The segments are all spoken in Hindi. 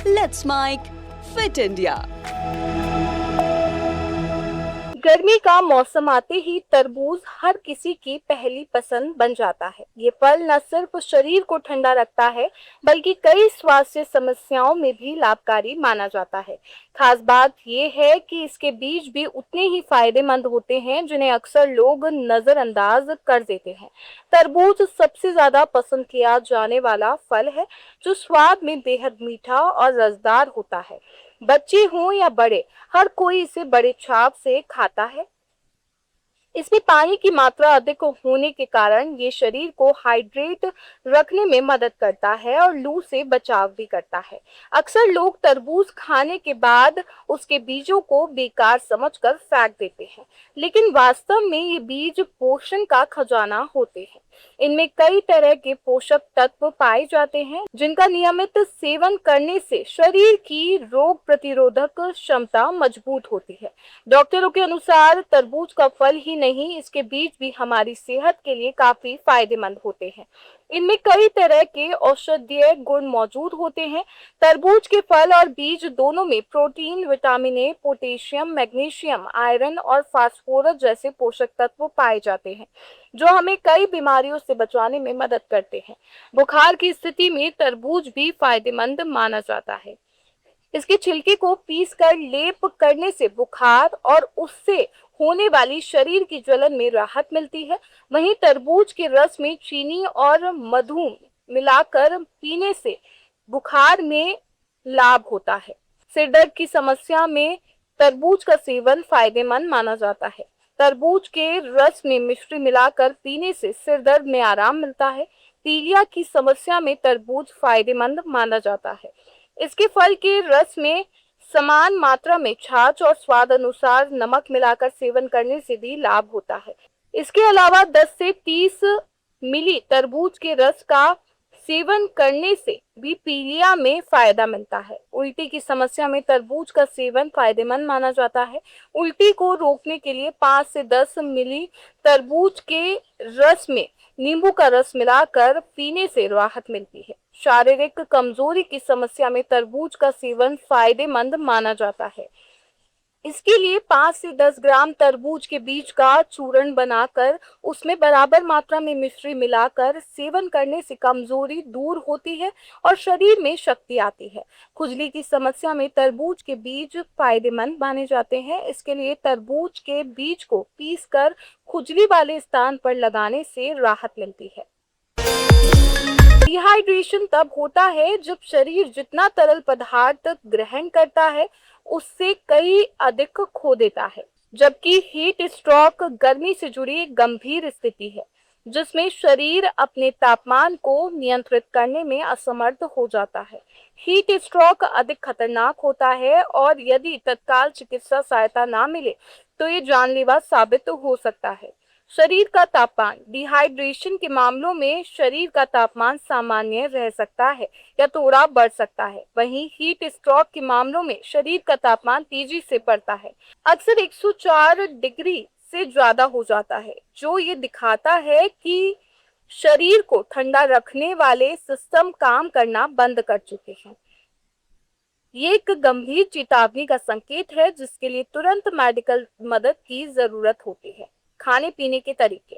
Let's make Fit India. गर्मी का मौसम आते ही तरबूज हर किसी की पहली पसंद बन जाता है। ये फल न सिर्फ शरीर को ठंडा रखता है, बल्कि कई स्वास्थ्य समस्याओं में भी लाभकारी माना जाता है। खास बात यह है कि इसके बीज भी उतने ही फायदेमंद होते हैं, जिन्हें अक्सर लोग नजरअंदाज कर देते हैं। तरबूज सबसे ज्यादा पसंद किया जाने वाला फल है, जो स्वाद में बेहद मीठा और रसदार होता है। बच्चे हों या बड़े, हर कोई इसे बड़े चाव से खाता है। इसमें पानी की मात्रा अधिक होने के कारण ये शरीर को हाइड्रेट रखने में मदद करता है और लू से बचाव भी करता है। अक्सर लोग तरबूज खाने के बाद उसके बीजों को बेकार समझकर फेंक देते हैं, लेकिन वास्तव में ये बीज पोषण का खजाना होते हैं। इनमें कई तरह के पोषक तत्व पाए जाते हैं, जिनका नियमित सेवन करने से शरीर की रोग प्रतिरोधक क्षमता मजबूत होती है। डॉक्टरों के अनुसार तरबूज का फल ही नहीं, इसके बीज भी हमारी सेहत के लिए काफी फायदेमंद होते हैं। इनमें कई तरह के औषधीय गुण मौजूद होते हैं। तरबूज के फल और बीज दोनों में protein, vitamin A, potassium, magnesium, iron और फास्फोरस जैसे पोषक तत्व पाए जाते हैं, जो हमें कई बीमारियों से बचाने में मदद करते हैं। बुखार की स्थिति में तरबूज भी फायदेमंद माना जाता है। इसके छिलके को पीसकर लेप करने से बुखार और उससे होने वाली शरीर की जलन में राहत मिलती है। वहीं तरबूज के रस में चीनी और मधु मिलाकर पीने से बुखार में लाभ होता है। सिर दर्द की समस्या में तरबूज का सेवन फायदेमंद माना जाता है। तरबूज के रस में मिश्री मिलाकर पीने से सिर दर्द में आराम मिलता है। पीलिया की समस्या में तरबूज फायदेमंद माना जाता है। इसके फल के रस में समान मात्रा में छाछ और स्वाद अनुसार नमक मिलाकर सेवन करने से भी लाभ होता है। इसके अलावा 10 से 30 मिली तरबूज के रस का सेवन करने से भी पीलिया में फायदा मिलता है। उल्टी की समस्या में तरबूज का सेवन फायदेमंद माना जाता है। उल्टी को रोकने के लिए 5 से 10 मिली तरबूज के रस में नींबू का रस मिलाकर पीने से राहत मिलती है। शारीरिक कमजोरी की समस्या में तरबूज का सेवन फायदेमंद माना जाता है। इसके लिए 5 से 10 ग्राम तरबूज के बीज का चूर्ण बनाकर उसमें बराबर मात्रा में मिश्री मिलाकर सेवन करने से कमजोरी दूर होती है और शरीर में शक्ति आती है। खुजली की समस्या में तरबूज के बीज फायदेमंद माने जाते हैं। इसके लिए तरबूज के बीज को पीसकर खुजली वाले स्थान पर लगाने से राहत मिलती है। डिहाइड्रेशन तब होता है जब शरीर जितना तरल पदार्थ ग्रहण करता है, उससे कई अधिक खो देता है। जबकि हीट स्ट्रोक गर्मी से जुड़ी एक गंभीर स्थिति है, जिसमें शरीर अपने तापमान को नियंत्रित करने में असमर्थ हो जाता है। हीट स्ट्रोक अधिक खतरनाक होता है और यदि तत्काल चिकित्सा सहायता ना मिले तो ये जानलेवा साबित हो सकता है। शरीर का तापमान डिहाइड्रेशन के मामलों में शरीर का तापमान सामान्य रह सकता है या थोड़ा बढ़ सकता है। वहीं हीट स्ट्रोक के मामलों में शरीर का तापमान तेजी से बढ़ता है, अक्सर 104 डिग्री से ज्यादा हो जाता है, जो ये दिखाता है कि शरीर को ठंडा रखने वाले सिस्टम काम करना बंद कर चुके हैं। ये एक गंभीर चेतावनी का संकेत है, जिसके लिए तुरंत मेडिकल मदद की जरूरत होती है। खाने पीने के तरीके।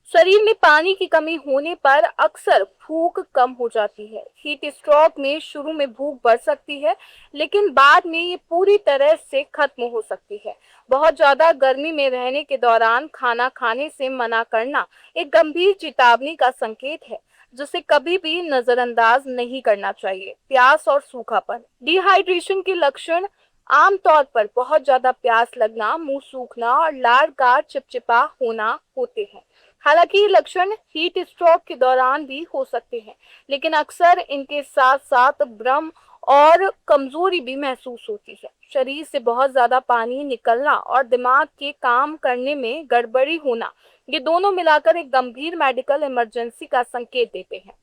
शरीर में पानी की कमी होने पर अक्सर भूख कम हो जाती है। हीट स्ट्रोक में शुरू में भूख बढ़ सकती है, लेकिन बाद में ये पूरी तरह से खत्म हो सकती है। बहुत ज्यादा गर्मी में रहने के दौरान खाना खाने से मना करना एक गंभीर चेतावनी का संकेत है, जिसे कभी भी नजरअंदाज नहीं करना चाहिए। प्यास और सूखापन। डिहाइड्रेशन के लक्षण आमतौर पर बहुत ज्यादा प्यास लगना, मुंह सूखना और लार का चिपचिपा होना होते हैं। हालांकि ये लक्षण हीट स्ट्रोक के दौरान भी हो सकते हैं, लेकिन अक्सर इनके साथ साथ भ्रम और कमजोरी भी महसूस होती है। शरीर से बहुत ज्यादा पानी निकलना और दिमाग के काम करने में गड़बड़ी होना, ये दोनों मिलाकर एक गंभीर मेडिकल इमरजेंसी का संकेत देते हैं।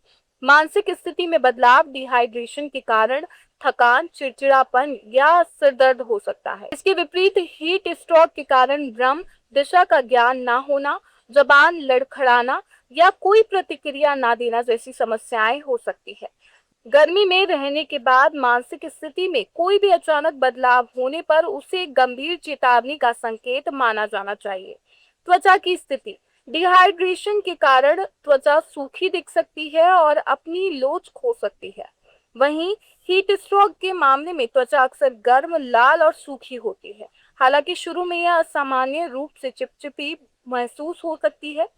मानसिक स्थिति में बदलाव। डिहाइड्रेशन के कारण थकान, चिड़चिड़ापन या सिर दर्द हो सकता है। इसके विपरीत हीट स्ट्रोक के कारण भ्रम, दिशा का ज्ञान ना होना, जबान लड़खड़ाना या कोई प्रतिक्रिया ना देना जैसी समस्याएं हो सकती है। गर्मी में रहने के बाद मानसिक स्थिति में कोई भी अचानक बदलाव होने पर उसे गंभीर चेतावनी का संकेत माना जाना चाहिए। त्वचा की स्थिति। डिहाइड्रेशन के कारण त्वचा सूखी दिख सकती है और अपनी लोच खो सकती है। वहीं हीट स्ट्रोक के मामले में त्वचा अक्सर गर्म, लाल और सूखी होती है। हालांकि शुरू में यह असामान्य रूप से चिपचिपी महसूस हो सकती है।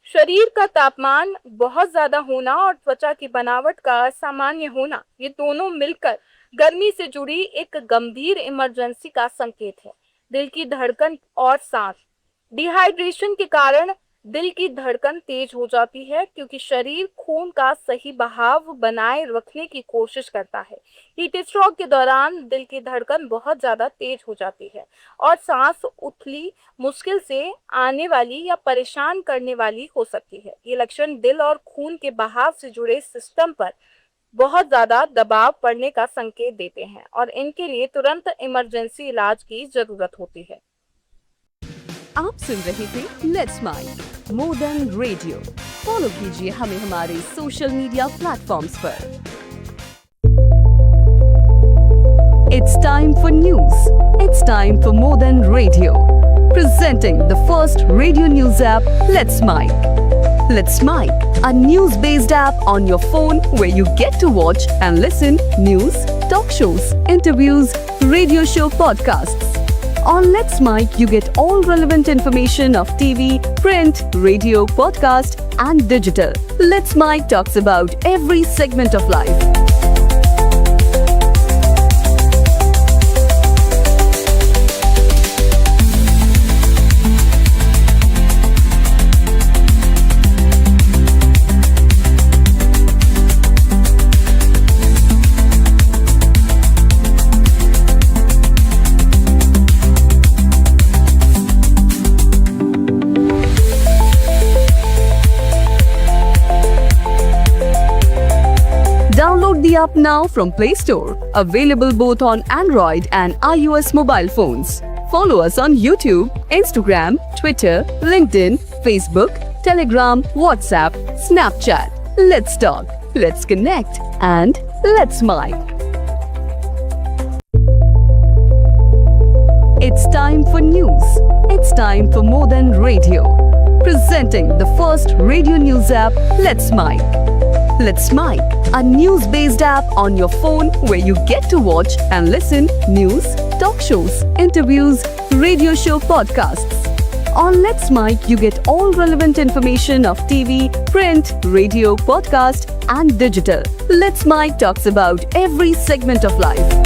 शरीर का तापमान बहुत ज्यादा होना और त्वचा की बनावट का असामान्य होना, ये दोनों मिलकर गर्मी से जुड़ी एक गंभीर इमरजेंसी का संकेत है। दिल की धड़कन और सांस। डिहाइड्रेशन के कारण दिल की धड़कन तेज हो जाती है क्योंकि शरीर खून का सही बहाव बनाए रखने की कोशिश करता है। हीट स्ट्रोक के दौरान दिल की धड़कन बहुत ज्यादा तेज हो जाती है और सांस उथली, मुश्किल से आने वाली या परेशान करने वाली हो सकती है। ये लक्षण दिल और खून के बहाव से जुड़े सिस्टम पर बहुत ज्यादा दबाव पड़ने का संकेत देते हैं और इनके लिए तुरंत इमरजेंसी इलाज की जरूरत होती है। आप सुन रहे थे let's mike more than radio. Follow कीजिए हमें हमारे सोशल मीडिया प्लेटफॉर्म्स पर। It's time for news. It's time for more than radio. Presenting the first radio news app, Let's Mic. Let's Mic, a news-based app on your phone where you get to watch and listen news, talk shows, interviews, radio show podcasts. On Let's Mic, you get all relevant information of TV, print, radio, podcast, and digital. Let's Mic talks about every segment of life. Download the app now from Play Store. Available both on Android and iOS mobile phones. Follow us on YouTube, Instagram, Twitter, LinkedIn, Facebook, Telegram, WhatsApp, Snapchat. Let's talk, let's connect, and let's mic. It's time for news. It's time for more than radio. Presenting the first radio news app, Let's Mic. Let's Mic, a news-based app on your phone where you get to watch and listen news, talk shows, interviews, radio show podcasts. On Let's Mic, you get all relevant information of TV, print, radio, podcast, and digital. Let's Mic talks about every segment of life.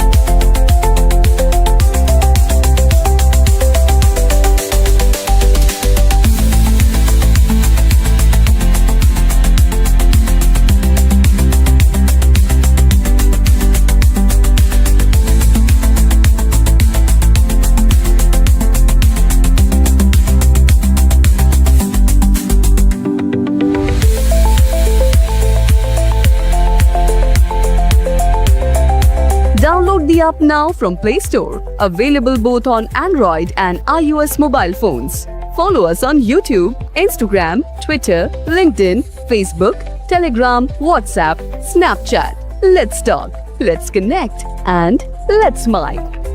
Download the app now from Play Store. Available both on Android and iOS mobile phones. Follow us on YouTube, Instagram, Twitter, LinkedIn, Facebook, Telegram, WhatsApp, Snapchat. Let's talk, let's connect, and let's mic.